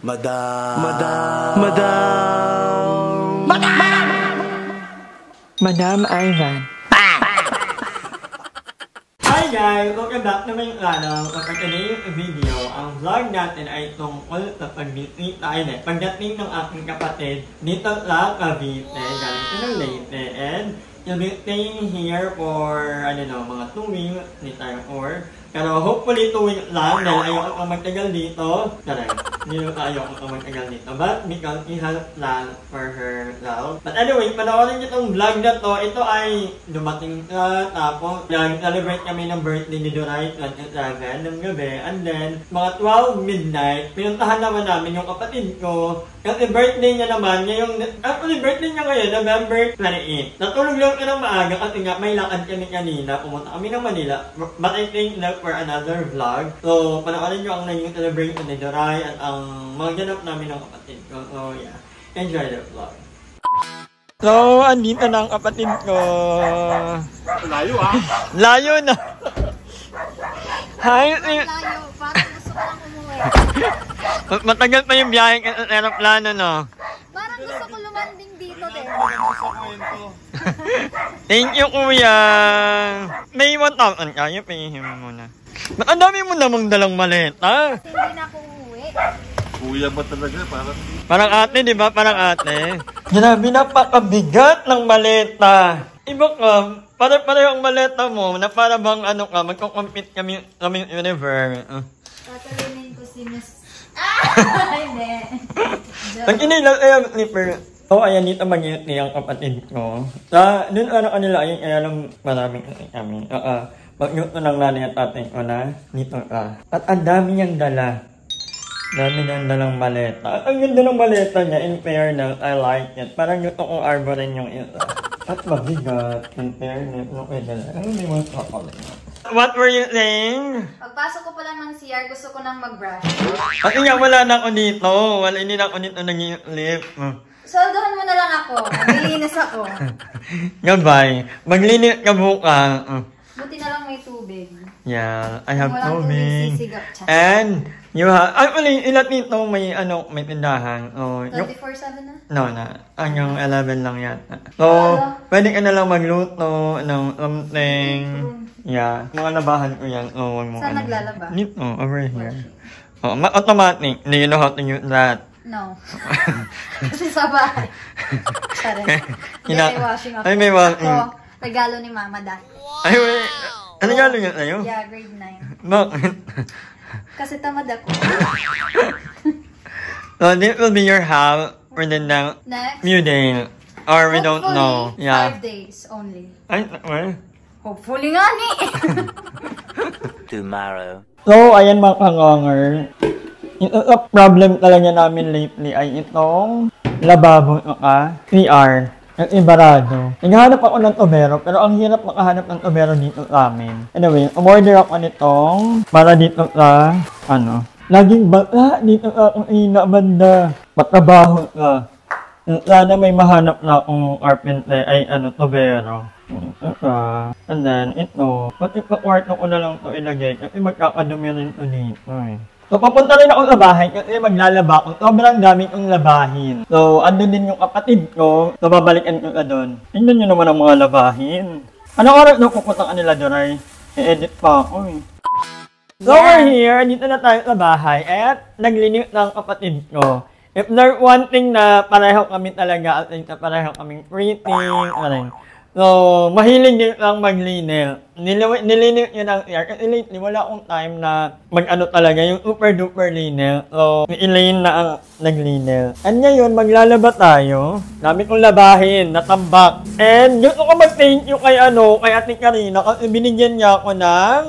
Madam. Madam Ivan. Hi guys! Welcome back naman yung kapag yung video, ang vlog natin ay tungkol sa pag-meet tayo pagdating ng aking kapatid dito sa Cavite, galing ko ng Leyte, and you'll be staying here for, mga 2 weeks ni tayo pero hopefully 2 weeks lang dahil ayoko magtagal dito. Hindi ayoko magtagal dito. But because he has plans for herself. But anyway, panoorin niyo itong vlog na to. Ito ay dumating ka, tapos celebrate kami ng birthday ni Duray 27 ng gabi. And then, mga 12 midnight, pinuntahan naman namin yung kapatid ko. Kasi birthday niya naman, actually birthday niya ngayon, November 28. Natulog lang ka ng maaga kasi nga may lakad kami kanina. Pumunta kami ng Manila. But I think that for another vlog. So, panoorin nyo ang naging celebration ni Duray at ang mga ganap namin ng kapatid ko. So, yeah. Enjoy the vlog. So, andito na ang kapatid ko. Layo ah. Layo na. Hi. Layo. Parang gusto ko lang umuwi. Matagal pa yung biyahe ng aeroplano, no? Parang gusto ko lumanding dito din. Thank you, kuya. May 1,000 kaya, pahihin mo muna. Ba't ang dami mo namang dalang maleta? Kasi hindi na ako uuwi. Kuya ba talaga? Parang ate, di ba? Parang ate. Grabe, napakabigat ng maleta. Iba ka, para-pareho ang maleta mo na para bang magkukompete kami universe. Tatalinin ko si Miss... Hindi. Ang inilang ay ang slipper. So, ayan dito mag-iit niyang kapatid ko. Doon kanila, ayun, alam maraming kami. Mag-iuto ng nanay at tatay ko na dito ka. At ang dami niyang dala. Dami niyang dalang maleta. At ang ganda ng maleta niya, in fairness, I like it. Parang yung kung arborin yung isa. At mabigat, in fairness, okay dala. Ano may mga kapalit? What were you saying? Pagpasok ko pa lang ng CR, gusto ko nang mag-brush. Kasi nga wala na ako dito. Hindi na ako dito nag-lip. Soldohan mo na lang ako. Maglilinis ako. Goodbye. Maglinis ka bukas. Buti na lang may tubig. Yeah, I have Walang tubig. sisigap. And you have, actually, ilan dito may tindahan. 24/7 na? No, yung 11 lang yata. So, pwede ka na lang magluto ng something. Yeah, mga labahan ko yan. Wag mo. Saan naglalaba? Dito, over here. Automatic. Do you know how to use that? No. Kasi sa bahay. Sorry. May washing ako. Ay, may washing. Ako, regalo ni Mama dahil. Ay, wait. Ano gano'n yun sa'yo? Yeah, grade 9. Bakit? Kasi tamad ako. So, this will be your house for the next few days. Or we don't know. Yeah. 5 days only. Ay, well. Hopefully nga ni. Tomorrow. So, ayan mga kangonger. Ito problem talaga namin lately ay itong lababo CR. At ibarado. Naghahanap ako ng tubero, pero ang hirap makahanap ng tubero dito sa amin. Anyway, umorder ako nitong para dito sa, laging bata dito sa akong ina banda. Matrabaho ka. Sana may mahanap na akong carpenter, tubero. And then, ito. Pati pa kwarto ko na lang ito ilagay kasi magkakadumi rin ito dito eh. So, papunta rin ako sa bahay kasi maglalaba ako. Sobrang dami kong labahin. So, andun din yung kapatid ko. So, babalikan ko ka doon. Tingnan nyo naman ang mga labahin. Anong oras na pupunta ka nila, Duray? I-edit pa ako eh. So, we're here. Dito na tayo sa bahay. At naglinis ng kapatid ko. If there's one thing na pareho kami talaga, at pareho kaming pretty, So, mahilig din lang maglinis. Nilinis yun ang air. Kasi lately, wala akong time na talaga, yung super duper linis. So, si Elaine na ang naglinis. And ngayon, maglalaba tayo. Dami kong labahin, natambak. And gusto ko mag-thank you kay Ate Karina kasi binigyan niya ako ng...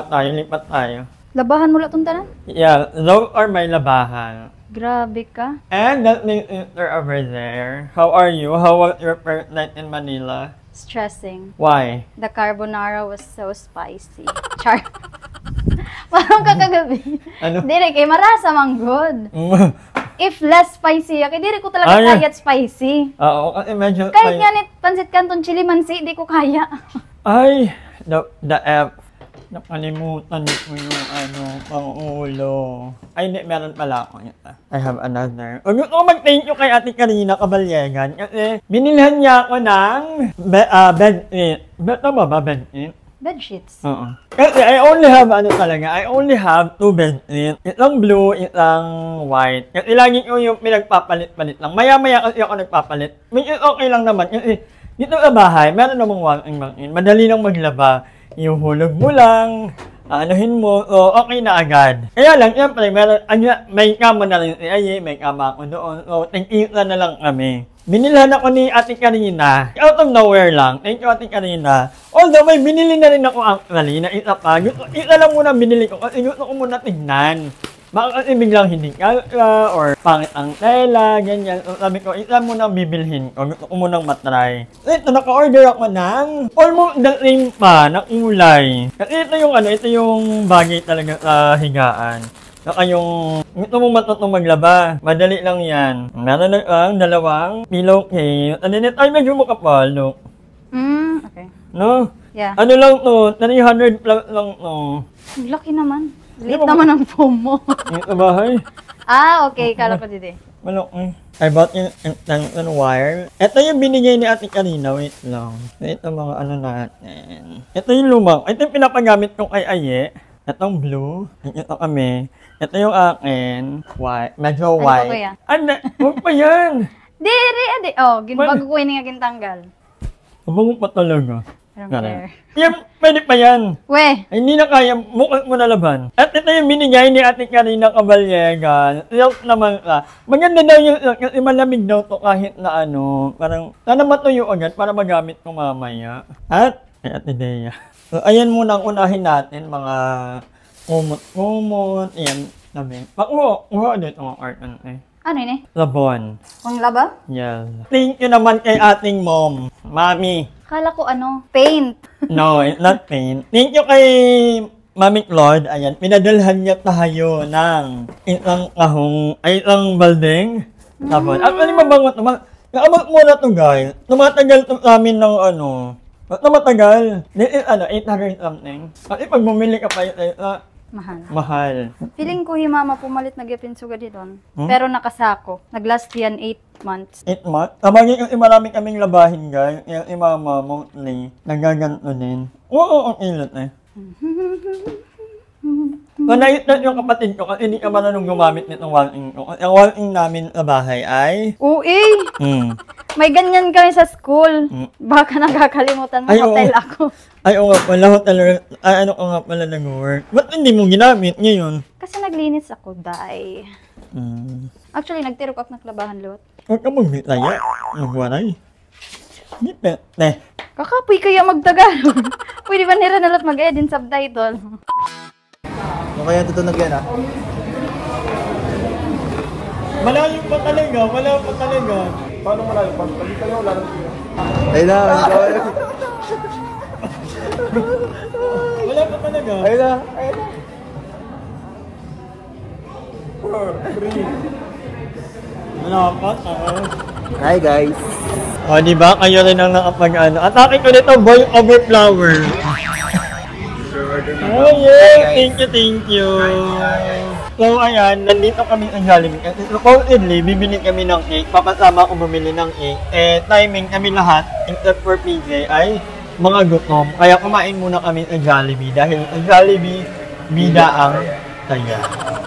lipat tayo. Labahan mo lang itong tanan? Yeah, those are my labahan. Grabe ka. And that means sister over there. How are you? How was your first night in Manila? Stressing. Why? The carbonara was so spicy. Char. Parang kakagabi. Dire kay marasa mang good. If less spicy, dire ko talaga kaya spicy. Oo, medyo... Kahit nga pansit canton chili mansi, di ko kaya. Ay, the F. Nakalimutan ko yung pang-ulo. Ay, hindi, meron pala ako. I have another. Huwag ko mag-thank you kay Ate Karina Caballegan kasi binilhan niya ako ng bed-sheet. Tama ba, bed-sheet? Bedsheets. Oo. Kasi I only have 2 bedsheets. Isang blue, isang white. Kasi lagi ko yung pinagpapalit-palit lang. Maya-maya kasi ako nagpapalit. Which is okay lang naman. Kasi dito sa bahay, meron namang walking machine. Madali lang maglaba. Ihuhulog mo lang, anuhin mo, so okay na agad. Kaya lang, siyempre, may kama na rin si Aye, may kama ako doon, so tig-isa na lang kami. Binilhan ako ni Ate Karina, out of nowhere lang, thank you Ate Karina. Although may binili na rin ako actually, na isa pa, isa lang muna binili ko kasi gusto ko muna tignan. Baka kasi biglang hindi kaya, or pangit ang tela, ganyan. So sabi ko, isa muna bibilhin ko, gusto ko munang matry. So ito, naka-order ako ng almost the same pa, na kulay. Kasi ito yung bagay talaga sa higaan. Saka yung gusto mong matutong maglaba, madali lang yan. Meron na ang dalawang pillowcase. Ano nito? Ay, medyo makapal, no? Okay. No? Yeah. Ano lang to? 300 plus lang to. Laki naman. Liit naman ang foam mo. Ito bahay. Okay. Kala ko dito. Malaki. I bought yung extension wire. Ito yung binigay ni Ate Karina. Wait lang. Ito mga natin. Ito yung lumang. Ito yung pinapagamit kong kay Aye. Itong blue. Ito kami. Ito yung akin. White. Medyo white. Ano ba Ano? Huwag pa yan. Di. Bago ko yung tanggal. Abango pa talaga. I don't care. Yan, pwede pa yan. We. Ay, hindi na kaya, mukha mo na laban. At ito yung binigay ni Ate Karina Caballegan. Silk naman ka. Maganda daw yung silk kasi malamig daw to kahit na parang, sana matuyo agad para magamit ko mamaya. At, kay Ate Dea. So, ayan muna ang unahin natin, mga kumot-kumot. Ayan, namin. Kuha dito ang art natin. Ano yun eh? Labon. Pang laba? Yes. Thank you naman kay ating mom. Mami. Kala ko paint. No, it's not paint. Thank you kay Mami Claude. Ayan, pinadalhan niya tayo ng isang balding. Tapos, actually mabango naman. Nakamot muna to guys. Tumatagal to sa amin ng matagal. This is 800 something. Kasi pag bumili ka pa mahal. Feeling ko mama pumalit na gyapin suga dito. Pero nakasako. Naglast yan 8 months. 8 months? Tabagin kasi marami kaming labahin guys. Yung mama mostly nagaganto din. Oo, ang ilat eh. So, naitat yung kapatid ko kasi hindi ka marunong gumamit nitong walking ko. Ang walking namin sa bahay ay... May ganyan kami sa school. Baka nakakalimutan mo, hotel ako. Ay, oo nga pala, hotel. Ay, ano ko nga pala nag-work. Ba't hindi mo ginamit ngayon? Kasi naglinis ako, day. Actually, nagtirok ako ng labahan, Lot. Huwag ka magbitaya. Magwaray. Hindi pwede. Kakapoy kaya magtagalog. Pwede ba nila nalat mag-edit subtitle? Ano kaya dito nagyan Malayo pa talaga. Paano malayo? Pag-balik kayo, wala naman. Ayun na, Wala pa talaga. ayun na. 4, 3. Malapat Hi guys. O, diba? Kayo rin ang nakapag-ano. Atake ko nito, boy over flower. Oh, yeah! Thank you! So, ayan, nandito kami sa Jollibee. Kasi supposedly, bibili kami ng cake. Papasama ako bumili ng cake. Timing kami lahat, except for PJ, ay mga gutom. Kaya kumain muna kami sa Jollibee. Dahil sa Jollibee, bida ang saya.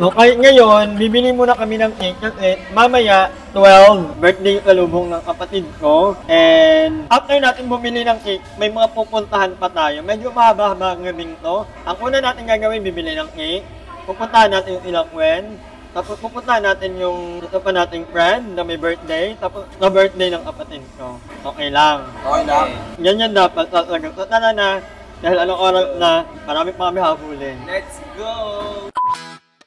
So, kahit ngayon, bibili muna kami ng cake kasi mamaya, 12, birthday kalubong ng kapatid ko. And after natin bumili ng cake, may mga pupuntahan pa tayo. Medyo mahaba-haba ang gabing to. Ang una natin gagawin, bibili ng cake. Pupuntahan natin yung ilang kwen. Tapos pupuntahan natin yung ito pa nating friend na may birthday. Tapos na birthday ng kapatid ko. Okay lang. Okay lang. Ganyan dapat. So, tara na. Dahil anong oras na, marami pa kami habulin. Let's go!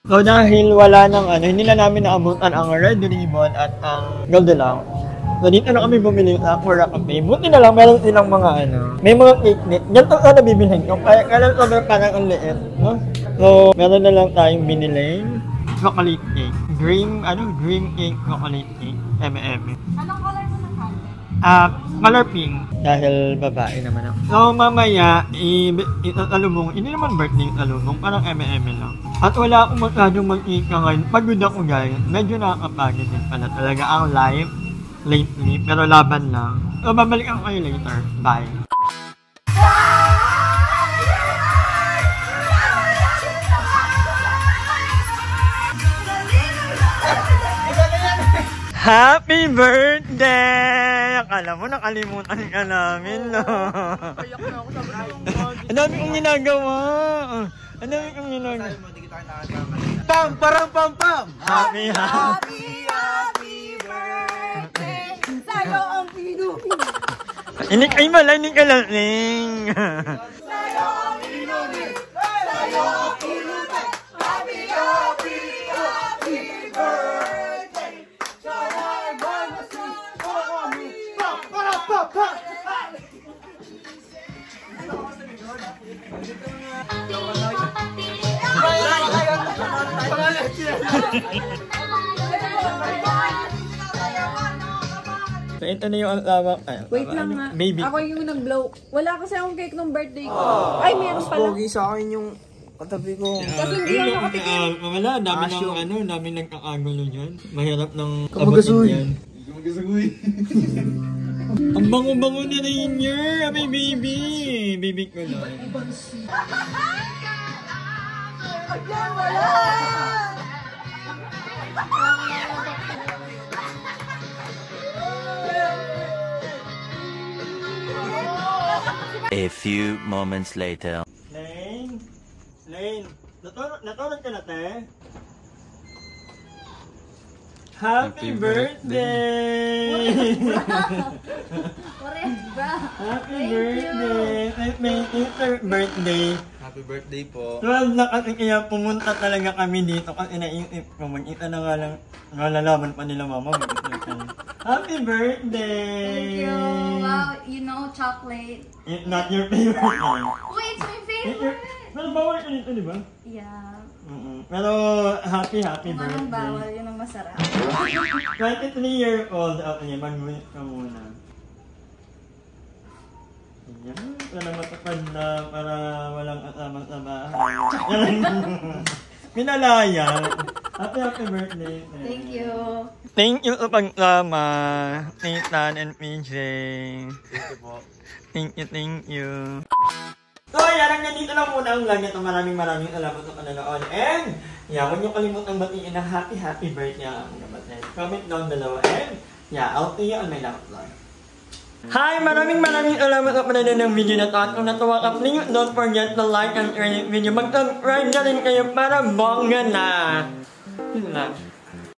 So dahil wala nang hindi na namin naabutan ang red ribbon at ang Goldilocks. So dito na kami bumili sa Aquara Cafe. Buti na lang meron silang mga may mga cake nit. Yan to sana bibilhin ko. Kaya sobrang parang ang liit, no? So meron na lang tayong binili. Chocolate cake. Dream cake chocolate cake. M&M. Anong color mo na? Color pink. Dahil babae naman ako. So, mamaya, italumong. Hindi naman birthday italumong. Parang eme-eme lang. At wala akong masyadong mag-ika ngayon. Pagod ako guys. Medyo nakakapagod din pala talaga ang live lately. Pero laban lang. So, babalik ako kayo later. Bye. Happy birthday! Akala mo nakalimutan ka namin, no? Ang dami kong ginagawa. Ang dami kong ginagawa. Pam! Parang pam! Happy birthday! Sa'yo ang pinupin! Inik ay malaning ka lang, Ning! Sa'yo ang pinupin! Sa'yo ang pinupin! Happy birthday! So, ito na yung tawag. Wait lang nga. Baby. Ako yung nag-blow. Wala kasi akong cake nung birthday ko. Ay, meron pala. Pogi sa akin yung katabi ko. Kasi hindi ako nakatikim. Wala, dami nagkakagulo dyan. Mahirap ng Kamagasuy. yan. Kamagasuy. Ang bango-bango na rin niya. May baby. Baby ko lang. A few moments later. Lane, natulog ka na, te? Happy birthday! Happy birthday! May birthday. Happy birthday po. 12 na kasi kaya pumunta talaga kami dito kasi naisip ko mag-ita na nga lang nalalaman pa nila mama. Happy birthday! Thank you. Wow, you know chocolate. It's not your favorite one. Wait, it's my favorite. Pero bawal ka nito, di ba? Yeah. Pero happy Kung birthday. anong bawal, yun ang masarap. 23-year-old ako niya, mag-win ka muna. Ayan, para matapad na, para walang kasama sa bahay. Minalaya. Happy birthday. Thank you. Thank you sa pagsama, Nathan and PJ. Thank you po. Thank you. So, ayan, nandito lang muna ang vlog nito. Maraming salamat sa panonood. And, yeah, huwag niyo kalimutang batiin ng happy birthday ang kapatid. Comment down below. And, yeah, I'll see you on my next vlog. Hi! Maraming salamat sa panonood ng video na to. At kung natuwa ka, please don't forget to like and share the video. Mag-subscribe na rin kayo para bongga na. Yun lang.